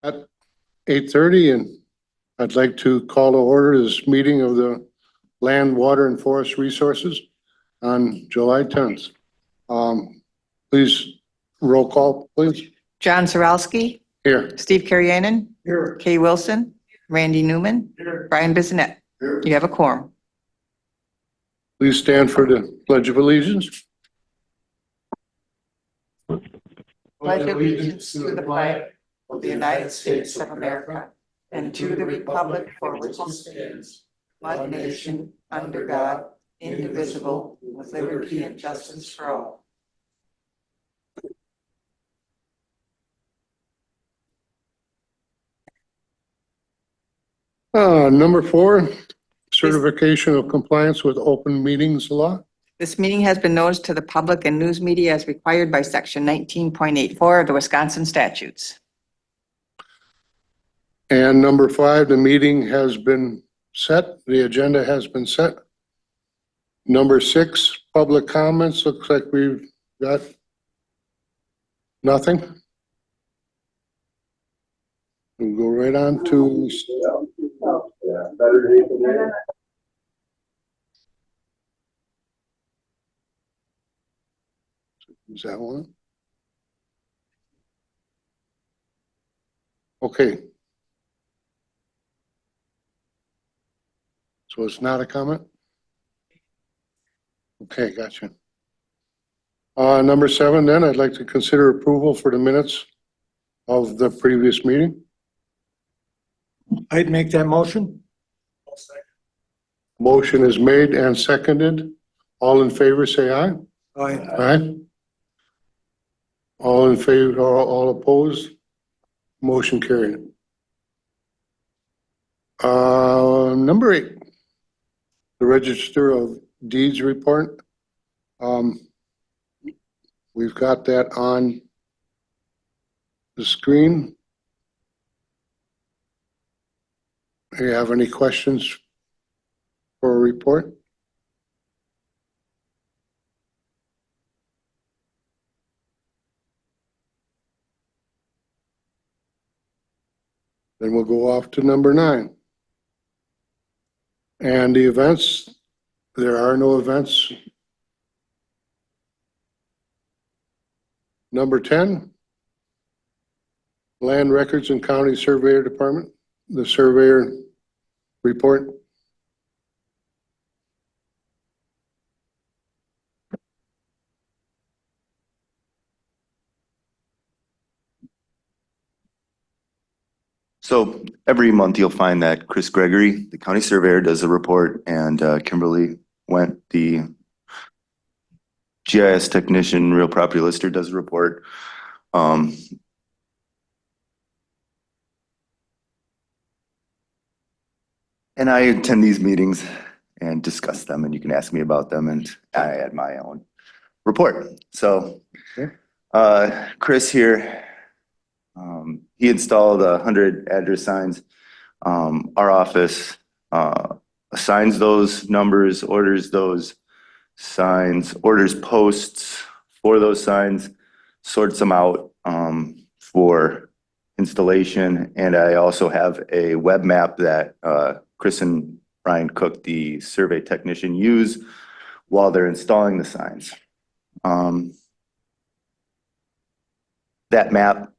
At 8:30, and I'd like to call to order this meeting of the Land, Water, and Forest Resources on July 10th. Please, roll call, please. John Zarowski, Here. Steve Carrianen, Here. Kay Wilson, Randy Newman, Here. Brian Bissonette. Here. You have a quorum. Please stand for the Pledge of Allegiance. Pledge allegiance to the flag of the United States of America and to the republic for which it stands, one nation, under God, indivisible, with liberty and justice for all. Number 4, certification of compliance with open meetings law. This meeting has been noticed to the public and news media as required by section 19.84 of the Wisconsin statutes. And number 5, the meeting has been set. The agenda has been set. Number 6, public comments. Looks like we've got nothing. We'll go right on to. Is that one? Okay. So it's not a comment? Okay, gotcha. Number 7, then I'd like to consider approval for the minutes of the previous meeting. I'd make that motion. Motion is made and seconded. All in favor, say aye. Aye. Aye. All in favor, all opposed? Motion carried. Number 8, the Register of Deeds report. We've got that on the screen. Do you have any questions for a report? Then we'll go off to number 9. And the events, there are no events. Number 10, Land Records and County Surveyor Department, the surveyor report. So every month you'll find that Chris Gregory, the county surveyor, does a report, and Kimberly Went, the GIS technician, real property lister, does a report. And I attend these meetings and discuss them, and you can ask me about them, and I add my own report. So Chris here, he installed 100 address signs. Our office assigns those numbers, orders those signs, orders posts for those signs, sorts them out for installation. And I also have a web map that Chris and Brian Cook, the survey technician, use while they're installing the signs. That map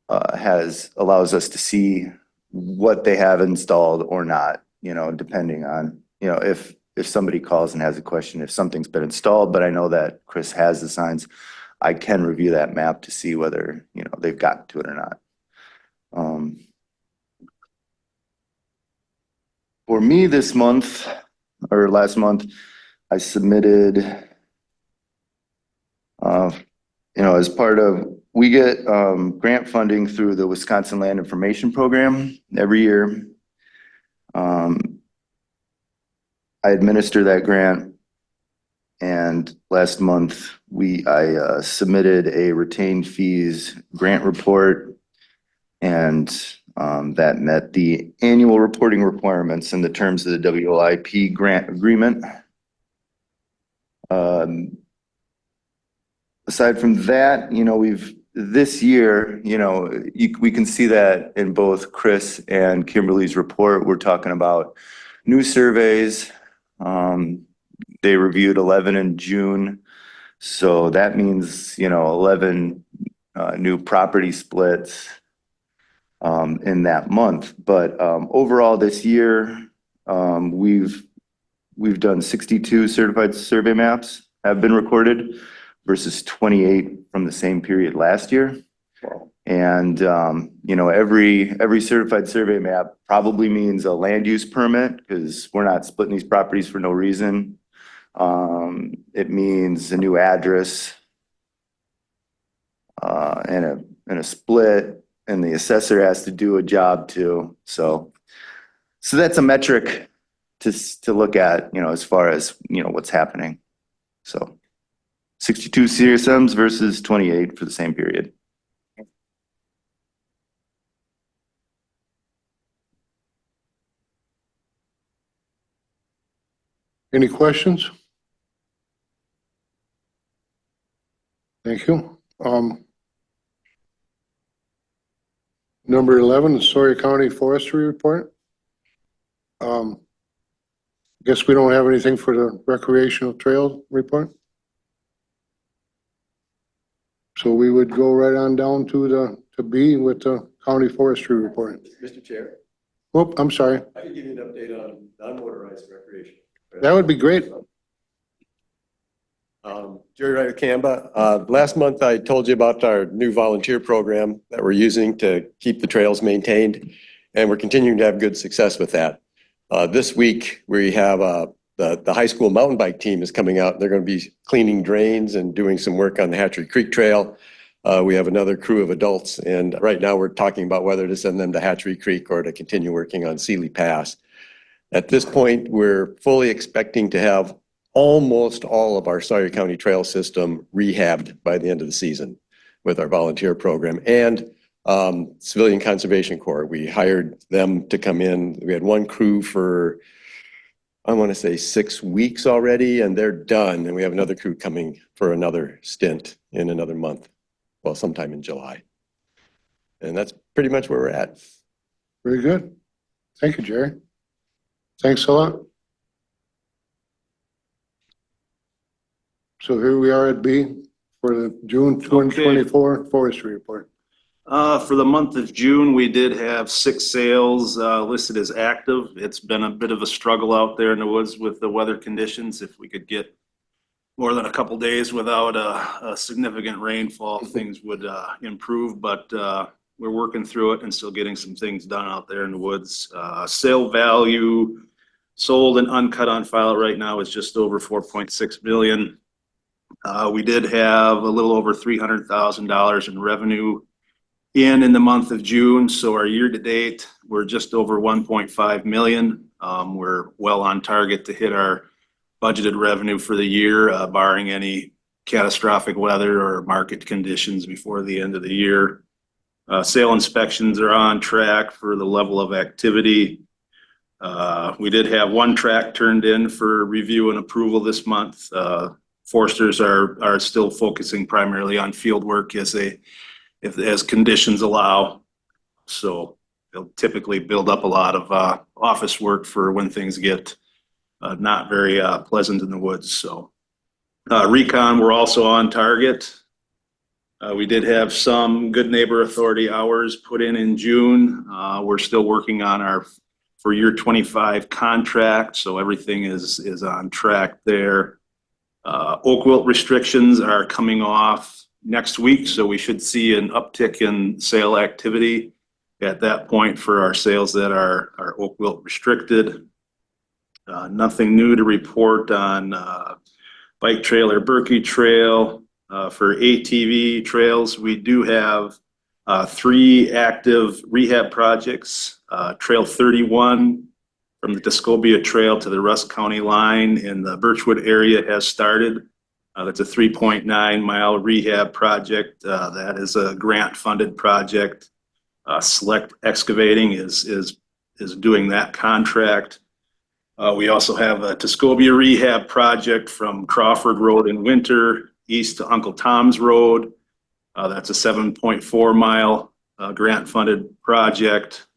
allows us to see what they have installed or not, depending on, if somebody calls and has a question, if something's been installed, but I know that Chris has the signs, I can review that map to see whether, they've gotten to it or not. For me this month, or last month, I submitted, as part of, we get grant funding through the Wisconsin Land Information Program every year. I administer that grant, and last month I submitted a retained fees grant report, and that met the annual reporting requirements and the terms of the WLIP grant agreement. Aside from that, we've this year, we can see that in both Chris and Kimberly's report. We're talking about new surveys. They reviewed 11 in June. So that means, 11 new property splits in that month. But overall this year, we've done 62 certified survey maps have been recorded versus 28 from the same period last year. And, every certified survey map probably means a land use permit because we're not splitting these properties for no reason. It means a new address, and a split, and the assessor has to do a job too. So that's a metric to look at, as far as, what's happening. So 62 CSMs versus 28 for the same period. Any questions? Thank you. Number 11, the Sawyer County Forestry Report. Guess we don't have anything for the recreational trail report. So we would go right on down to B with the county forestry report. Mr. Chair, Oh, I'm sorry. I can give you an update on non-motorized recreation. That would be great. Jerry Ryder Camba. Last month I told you about our new volunteer program that we're using to keep the trails maintained, and we're continuing to have good success with that. This week we have the high school mountain bike team is coming out. They're going to be cleaning drains and doing some work on the Hatchery Creek Trail. We have another crew of adults, and right now we're talking about whether to send them to Hatchery Creek or to continue working on Sealy Pass. At this point, we're fully expecting to have almost all of our Sawyer County trail system rehabbed by the end of the season with our volunteer program and Civilian Conservation Corps. We hired them to come in. We had one crew for, I want to say 6 weeks already, and they're done. And we have another crew coming for another stint in another month. Well, sometime in July. And that's pretty much where we're at. Very good. Thank you, Jerry. Thanks a lot. So here we are at B for the June 2024 forestry report. For the month of June, we did have 6 sales listed as active. It's been a bit of a struggle out there in the woods with the weather conditions. If we could get more than a couple days without a significant rainfall, things would improve, but we're working through it and still getting some things done out there in the woods. Sale value sold and uncut on file right now is just over 4.6 million. We did have a little over $300,000 in revenue in the month of June. So our year to date, we're just over 1.5 million. We're well on target to hit our budgeted revenue for the year, barring any catastrophic weather or market conditions before the end of the year. Sale inspections are on track for the level of activity. We did have 1 track turned in for review and approval this month. Foresters are still focusing primarily on field work as conditions allow. So they'll typically build up a lot of office work for when things get not very pleasant in the woods. So recon, we're also on target. We did have some Good Neighbor Authority hours put in June. We're still working on our for year 25 contract, so everything is on track there. Oak wilt restrictions are coming off next week, so we should see an uptick in sale activity at that point for our sales that are oak wilt restricted. Nothing new to report on bike trail or Berkey Trail. For ATV trails, we do have 3 active rehab projects. Trail 31 from the Tuscobia Trail to the Rusk County line in the Birchwood area has started. That's a 3.9 mile rehab project. That is a grant funded project. Select Excavating is doing that contract. We also have a Tuscobia rehab project from Crawford Road in Winter east to Uncle Tom's Road. That's a 7.4 mile grant funded project.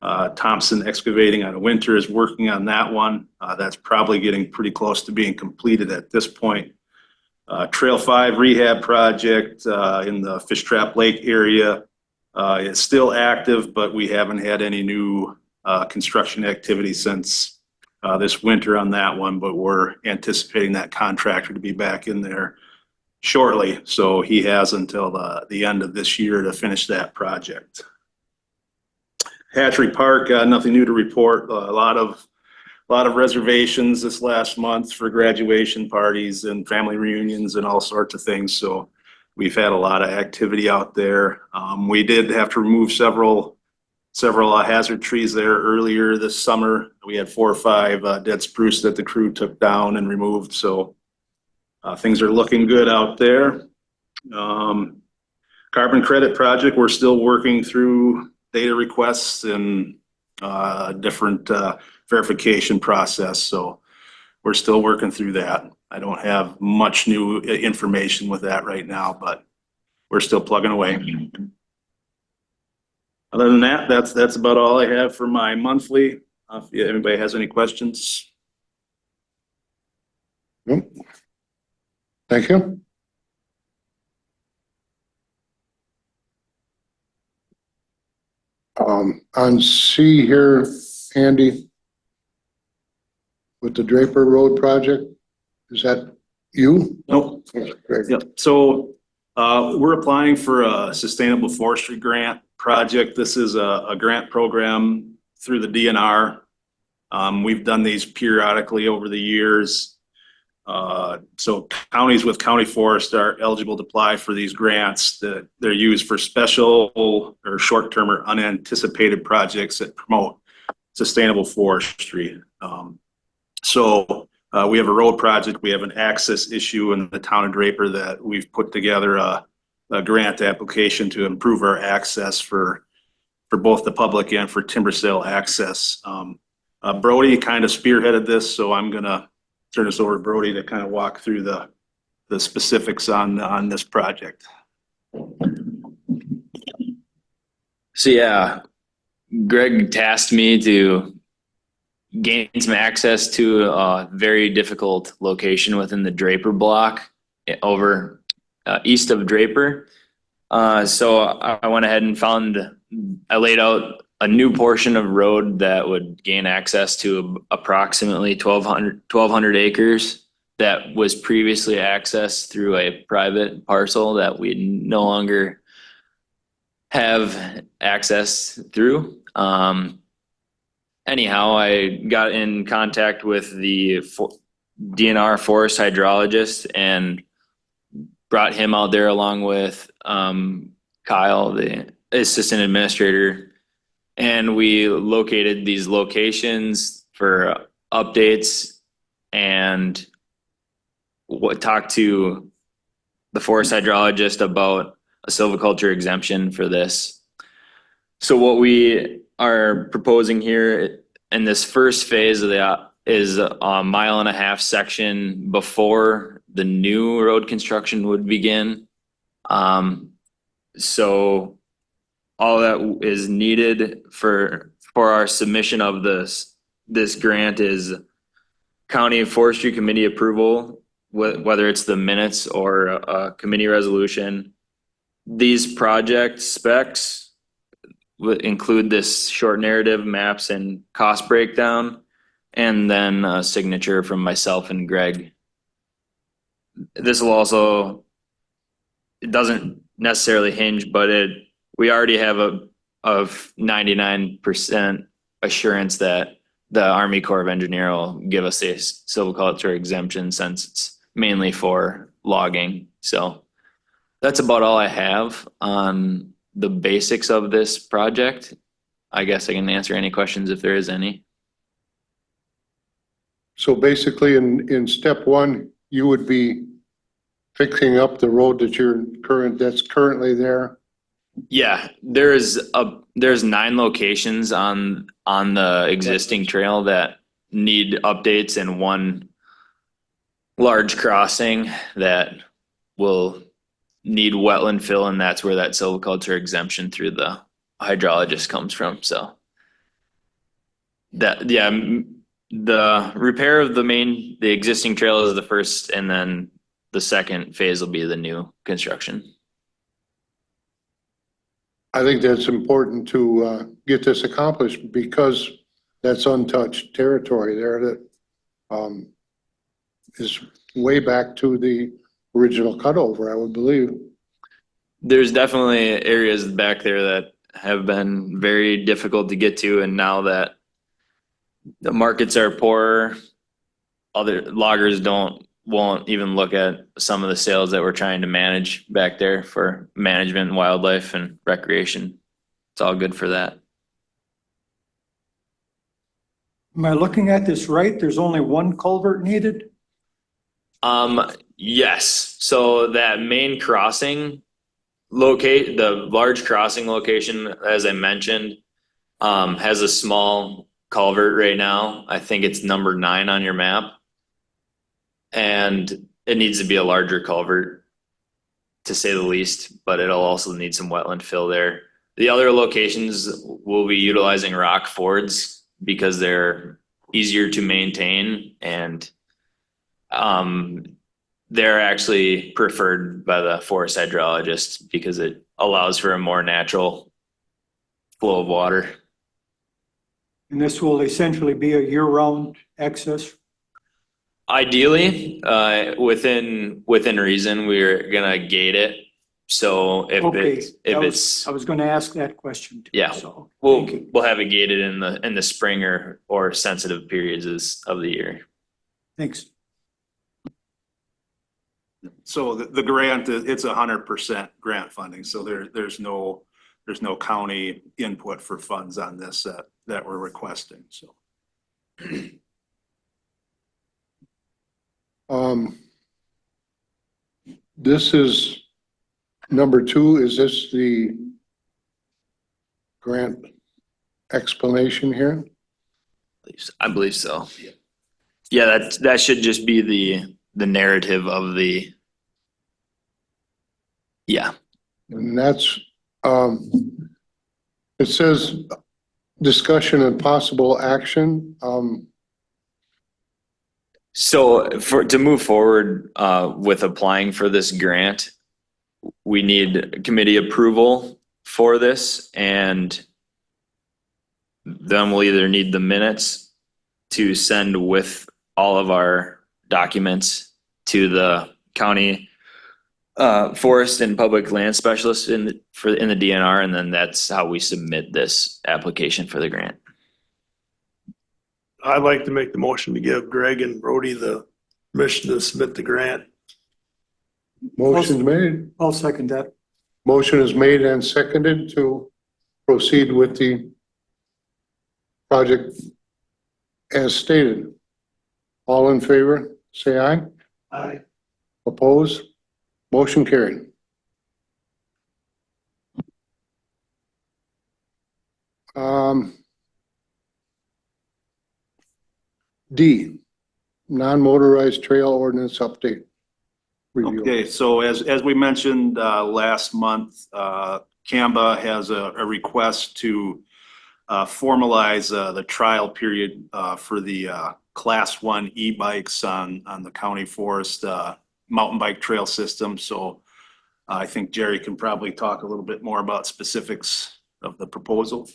Thompson Excavating out of Winter is working on that one. That's probably getting pretty close to being completed at this point. Trail 5 rehab project in the Fish Trap Lake area is still active, but we haven't had any new construction activity since this winter on that one, but we're anticipating that contractor to be back in there shortly. So he has until the end of this year to finish that project. Hatchery Park, nothing new to report. A lot of reservations this last month for graduation parties and family reunions and all sorts of things. So we've had a lot of activity out there. We did have to remove several hazard trees there earlier this summer. We had 4 or 5 dead spruce that the crew took down and removed. So things are looking good out there. Carbon credit project, we're still working through data requests and different verification process. So we're still working through that. I don't have much new information with that right now, but we're still plugging away. Other than that, that's about all I have for my monthly. If anybody has any questions. Nope. Thank you. On C here, Andy, with the Draper Road project, is that you? Nope. Great. Yep. So we're applying for a sustainable forestry grant project. This is a grant program through the DNR. We've done these periodically over the years. So counties with county forest are eligible to apply for these grants that they're used for special or short-term or unanticipated projects that promote sustainable forestry. So we have a road project, we have an access issue in the town of Draper that we've put together a grant application to improve our access for both the public and for timber sale access. Brody kind of spearheaded this, so I'm gonna turn this over to Brody to kind of walk through the specifics on this project. So yeah, Greg tasked me to gain some access to a very difficult location within the Draper block over east of Draper. So I went ahead and I laid out a new portion of road that would gain access to approximately 1,200 acres that was previously accessed through a private parcel that we no longer have access through. Anyhow, I got in contact with the DNR forest hydrologist and brought him out there along with Kyle, the assistant administrator. And we located these locations for updates and talked to the forest hydrologist about a silviculture exemption for this. So what we are proposing here in this first phase of that is a 1.5 mile section before the new road construction would begin. So all that is needed for our submission of this grant is county forestry committee approval, whether it's the minutes or a committee resolution. These project specs would include this short narrative, maps, and cost breakdown, and then a signature from myself and Greg. This will also, it doesn't necessarily hinge, but we already have a 99% assurance that the Army Corps of Engineers will give us a silviculture exemption since it's mainly for logging. So that's about all I have on the basics of this project. I guess I can answer any questions if there is any. So basically in step 1, you would be fixing up the road that's currently there. Yeah, there's 9 locations on the existing trail that need updates and 1 large crossing that will need wetland fill, and that's where that silviculture exemption through the hydrologist comes from, so. That, yeah, the repair of the existing trail is the first, and then the second phase will be the new construction. I think that's important to get this accomplished because that's untouched territory there that is way back to the original cutover, I would believe. There's definitely areas back there that have been very difficult to get to, and now that the markets are poorer, other loggers won't even look at some of the sales that we're trying to manage back there for management, wildlife, and recreation. It's all good for that. Am I looking at this right? There's only one culvert needed? Yes, so that main crossing the large crossing location, as I mentioned, has a small culvert right now. I think it's number 9 on your map. And it needs to be a larger culvert, to say the least, but it'll also need some wetland fill there. The other locations will be utilizing rock fords because they're easier to maintain, and they're actually preferred by the forest hydrologist because it allows for a more natural flow of water. And this will essentially be a year-round access? Ideally, within reason, we're gonna gate it. So if Okay, it's, I was gonna ask that question too. Yeah. So, we'll thank you. have it gated in the spring or sensitive periods of the year. Thanks. So the grant, it's 100% grant funding, so there's no county input for funds on this that we're requesting, so. This is number 2. Is this the grant explanation here? I believe so. Yeah, that should just be the narrative of the. Yeah, And that's, it says discussion and possible action. so to move forward with applying for this grant, we need committee approval for this, and then we'll either need the minutes to send with all of our documents to the county forest and public land specialist in the DNR, and then that's how we submit this application for the grant. I'd like to make the motion to give Greg and Brody the permission to submit the grant. Motion's made. I'll second that. Motion is made and seconded to proceed with the project as stated. All in favor, say aye. Aye. Opposed? Motion carried. D, non-motorized trail ordinance update. Review. Okay, so as we mentioned last month, CAMBA has a request to formalize the trial period for the Class 1 e-bikes on the county forest mountain bike trail system. So I think Jerry can probably talk a little bit more about specifics of the proposal.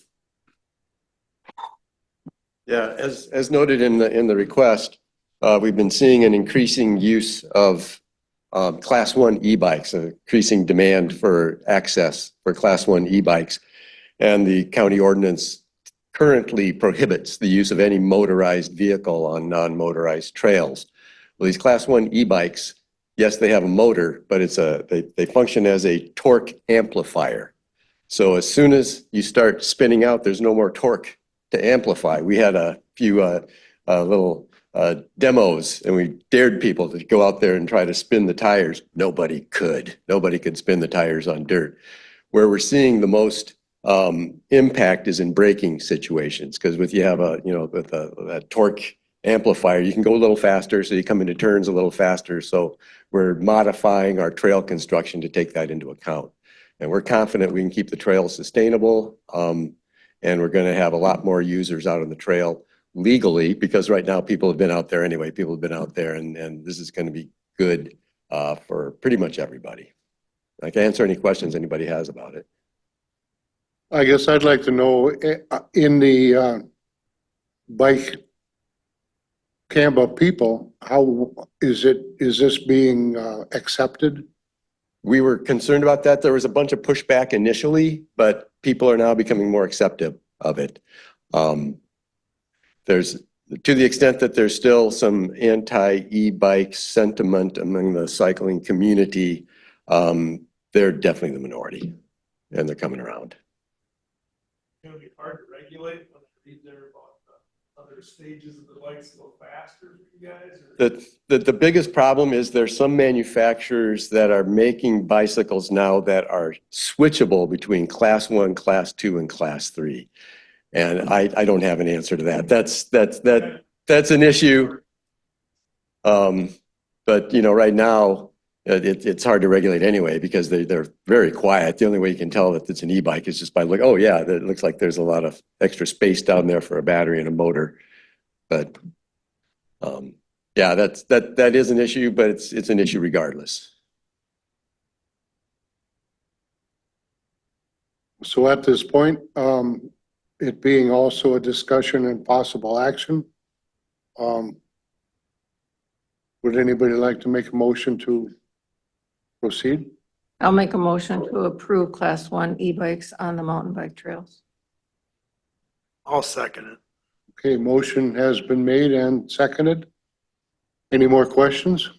Yeah, as noted in the request, we've been seeing an increasing use of Class 1 e-bikes, increasing demand for access for Class 1 e-bikes. And the county ordinance currently prohibits the use of any motorized vehicle on non-motorized trails. Well, these Class 1 e-bikes, yes, they have a motor, but they function as a torque amplifier. So as soon as you start spinning out, there's no more torque to amplify. We had a few little demos, and we dared people to go out there and try to spin the tires. Nobody could. Nobody could spin the tires on dirt. Where we're seeing the most impact is in braking situations, because with you have that torque amplifier. You can go a little faster, so you come into turns a little faster. So we're modifying our trail construction to take that into account. And we're confident we can keep the trail sustainable. And we're going to have a lot more users out on the trail legally, because right now people have been out there anyway. People have been out there, and this is going to be good for pretty much everybody. I can answer any questions anybody has about it. I guess I'd like to know, in the bike Canva people, how is this being accepted? We were concerned about that. There was a bunch of pushback initially, but people are now becoming more accepting of it. There's, to the extent that there's still some anti-e-bike sentiment among the cycling community, they're definitely the minority, and they're coming around. It's gonna be hard to regulate when they read there about the other stages of the bikes go faster for you guys? Or- The biggest problem is there's some manufacturers that are making bicycles now that are switchable between class 1, class 2, and class 3. And I don't have an answer to that. That's an issue. But you know, right now, it's hard to regulate anyway, because they're very quiet. The only way you can tell that it's an e-bike is just by looking, oh yeah, it looks like there's a lot of extra space down there for a battery and a motor. But yeah, that is an issue, but it's an issue regardless. So at this point, it being also a discussion and possible action, would anybody like to make a motion to proceed? I'll make a motion to approve class 1 e-bikes on the mountain bike trails. I'll second it. Okay, motion has been made and seconded. Any more questions?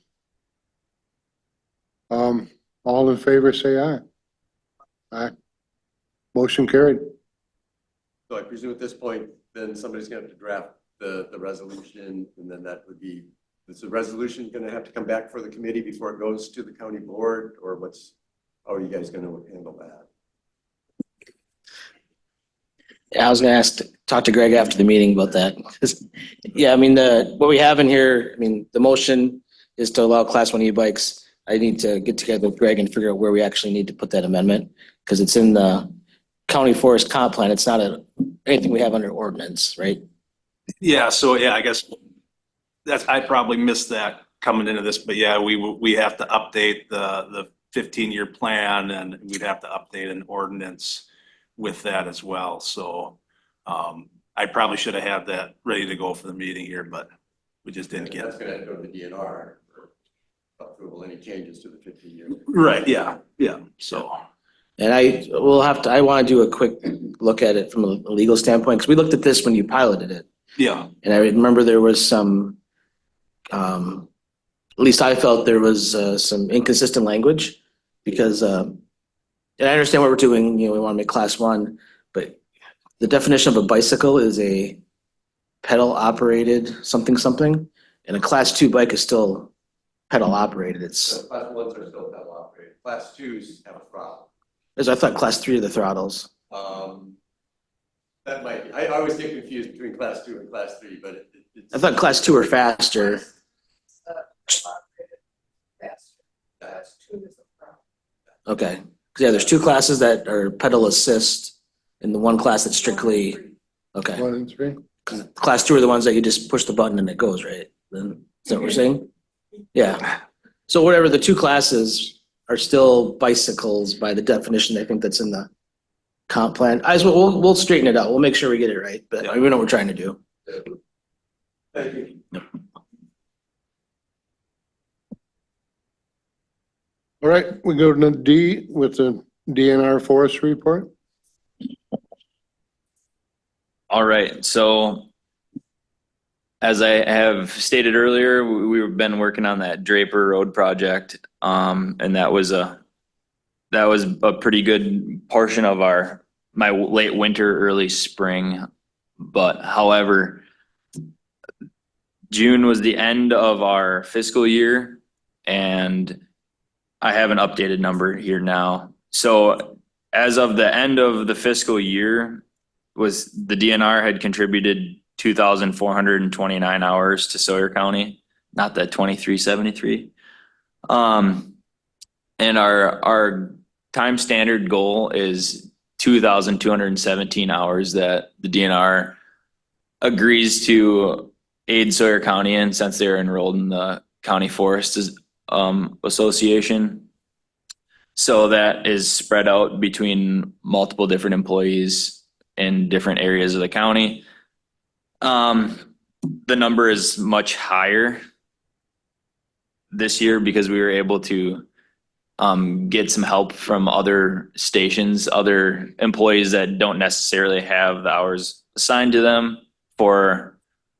All in favor, say aye. Aye. Motion carried. So I presume at this point, then somebody's gonna have to draft the resolution, and then that would be, is the resolution gonna have to come back for the committee before it goes to the county board, or how are you guys gonna handle that? Yeah, I was gonna talk to Greg after the meeting about that. 'Cause, yeah, I mean, what we have in here, I mean, the motion is to allow class 1 e-bikes. I need to get together with Greg and figure out where we actually need to put that amendment, because it's in the county forest comp plan. It's not anything we have under ordinance, right? Yeah, so yeah, I guess I probably missed that coming into this, but yeah, we have to update the 15-year plan, and we'd have to update an ordinance with that as well. So I probably should have had that ready to go for the meeting here, but we just didn't get That's it. gonna have to go to the DNR for approval, any changes to the 15-year. Right, yeah, so. And I want to do a quick look at it from a legal standpoint, because we looked at this when you piloted it. Yeah, And I remember there was some, at least I felt there was some inconsistent language, because, and I understand what we're doing, we want to make class 1, but the definition of a bicycle is a pedal operated something, and a class 2 bike is still pedal operated. Class 1s are still pedal operated. Class 2s have a throttle. I thought class 3 are the throttles. That might be, I always get confused between class 2 and class 3, but it's. I thought class 2 are faster. Okay, 'cause yeah, there's 2 classes that are pedal assist, and the 1 class that's strictly, okay. 1 and 3. Class 2 are the ones that you just push the button and it goes, right? Then, is that what we're saying? Yeah. So whatever, the 2 classes are still bicycles by the definition, I think that's in the comp plan. We'll straighten it out. We'll make sure we get it right, but we know what we're trying to do. Thank you. All right, we go to D with the DNR forest report. All right, so as I have stated earlier, we've been working on that Draper Road project. And that was a pretty good portion of my late winter, early spring. But however, June was the end of our fiscal year, and I have an updated number here now. So as of the end of the fiscal year, the DNR had contributed 2,429 hours to Sawyer County, not the 2,373. And our time standard goal is 2,217 hours that the DNR agrees to aid Sawyer County in, since they're enrolled in the County Forest Association. So that is spread out between multiple different employees in different areas of the county. The number is much higher this year because we were able to get some help from other stations, other employees that don't necessarily have the hours assigned to them for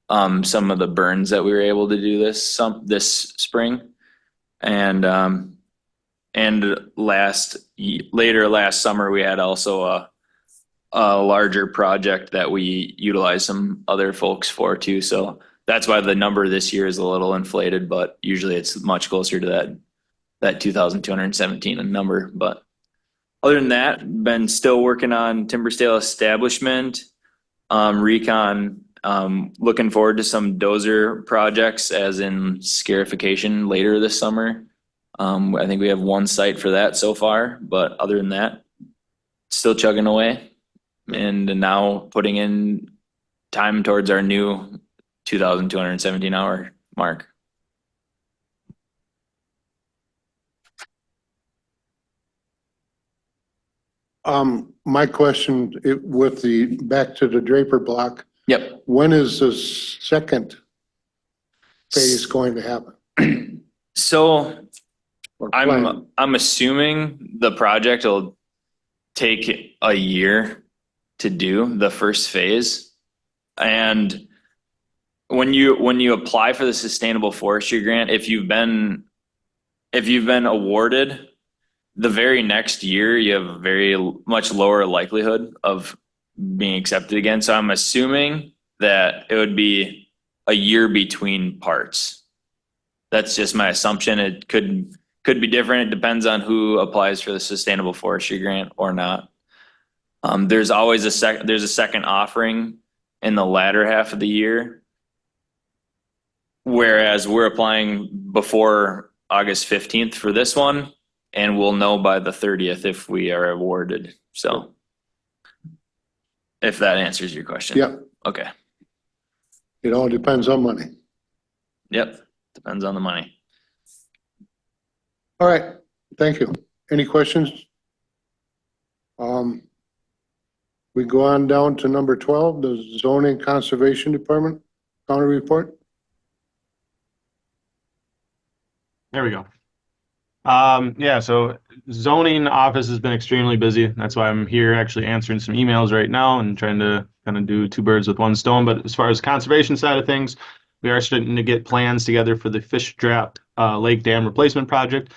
some of the burns that we were able to do this spring. And later last summer, we had also a larger project that we utilized some other folks for too. So that's why the number this year is a little inflated, but usually it's much closer to that 2,217 number. But other than that, been still working on Timbersdale establishment, recon, looking forward to some dozer projects as in scarification later this summer. I think we have one site for that so far, but other than that, still chugging away and now putting in time towards our new 2,217 hour mark. My question, with back to the Draper block, Yep. when is the second phase going to happen? So Or plan? I'm assuming the project will take a year to do the first phase. And when you apply for the sustainable forestry grant, if you've been awarded, the very next year you have a very much lower likelihood of being accepted again. So I'm assuming that it would be a year between parts. That's just my assumption. It could be different. It depends on who applies for the sustainable forestry grant or not. There's always there's a second offering in the latter half of the year, whereas we're applying before August 15th for this one, and we'll know by the 30th if we are awarded. So if that answers your question. Yep. Okay. It all depends on money. Yep. Depends on the money. All right, thank you. Any questions? We go on down to number 12, the zoning conservation department, county report. There we go. Yeah, so zoning office has been extremely busy. That's why I'm here actually answering some emails right now and trying to kind of do two birds with one stone. But as far as conservation side of things, we are starting to get plans together for the Fish Trap Lake Dam replacement project.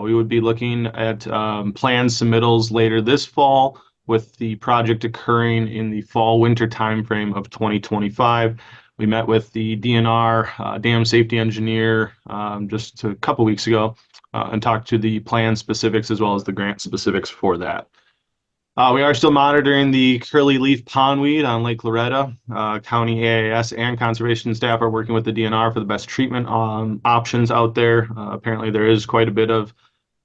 We would be looking at plan submittals later this fall, with the project occurring in the fall-winter timeframe of 2025. We met with the DNR dam safety engineer just a couple weeks ago and talked to the plan specifics as well as the grant specifics for that. We are still monitoring the curly leaf pondweed on Lake Loretta. County AAS and conservation staff are working with the DNR for the best treatment options out there. Apparently there is quite a bit of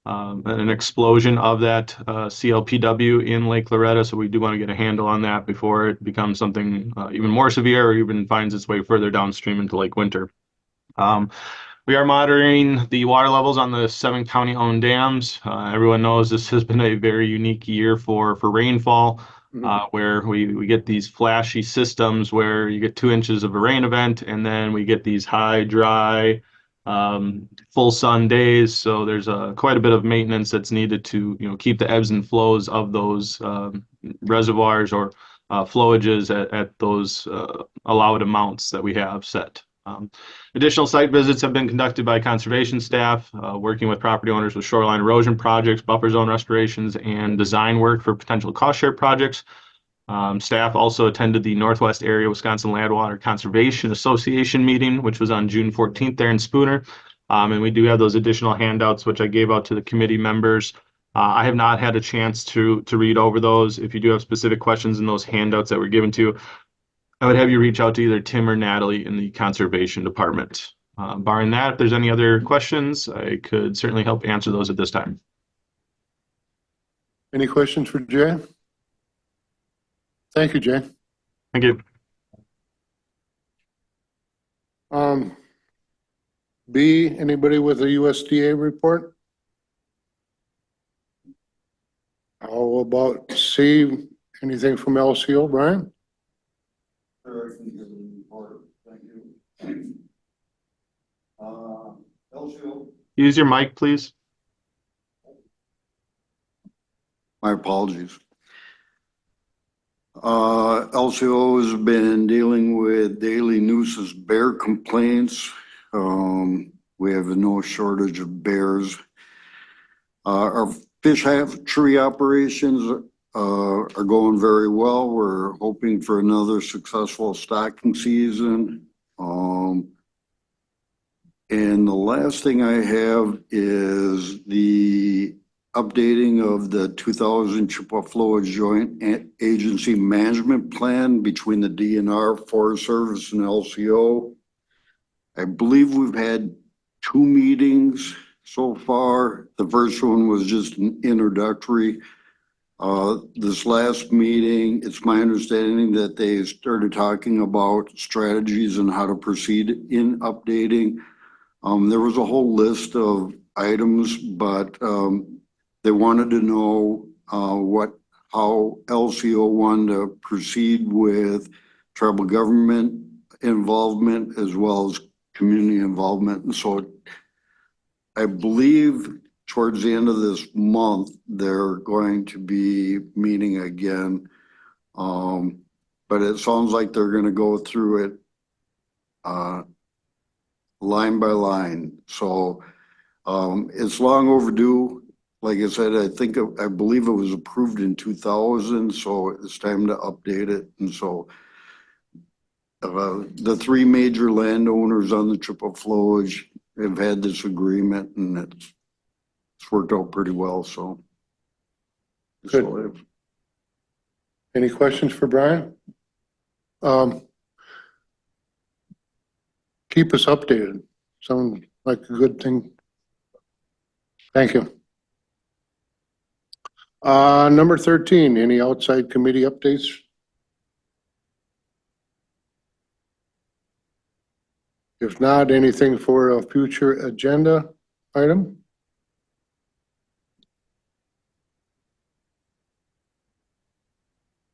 an explosion of that CLPW in Lake Loretta, so we do want to get a handle on that before it becomes something even more severe or even finds its way further downstream into Lake Winter. We are monitoring the water levels on the 7 county-owned dams. Everyone knows this has been a very unique year for rainfall, where we get these flashy systems where you get 2 inches of a rain event, and then we get these high, dry, full sun days. So there's quite a bit of maintenance that's needed to keep the ebbs and flows of those reservoirs or flowages at those allowed amounts that we have set. Additional site visits have been conducted by conservation staff, working with property owners with shoreline erosion projects, buffer zone restorations, and design work for potential cost share projects. Staff also attended the Northwest Area Wisconsin Landwater Conservation Association meeting, which was on June 14th there in Spooner. And we do have those additional handouts, which I gave out to the committee members. I have not had a chance to read over those. If you do have specific questions in those handouts that were given to you, I would have you reach out to either Tim or Natalie in the conservation department. Barring that, if there's any other questions, I could certainly help answer those at this time. Any questions for Jay? Thank you, Jay. Thank you. B, anybody with a USDA report? How about C, anything from LCO, Brian? Use your mic, please. My apologies. LCO has been dealing with daily nuisance bear complaints. We have no shortage of bears. Our fish hatchery operations are going very well. We're hoping for another successful stocking season. And the last thing I have is the updating of the 2000 Chippewa Flowage Joint Agency Management Plan between the DNR, Forest Service, and LCO. I believe we've had 2 meetings so far. The first one was just an introductory. This last meeting, it's my understanding that they started talking about strategies and how to proceed in updating. There was a whole list of items, but they wanted to know how LCO wanted to proceed with tribal government involvement as well as community involvement. And so I believe towards the end of this month, they're going to be meeting again. But it sounds like they're going to go through it line by line. So it's long overdue. Like I said, I believe it was approved in 2000, so it's time to update it. And so the 3 major landowners on the Chippewa Flowage have had this agreement, and it's worked out pretty well. So, Good. Any questions for Brian? Keep us updated. Sounds like a good thing. Thank you. Number 13, any outside committee updates? If not, anything for a future agenda item?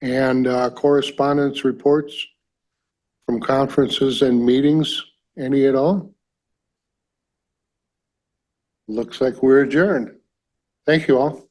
And correspondence reports from conferences and meetings, any at all? Looks like we're adjourned. Thank you all.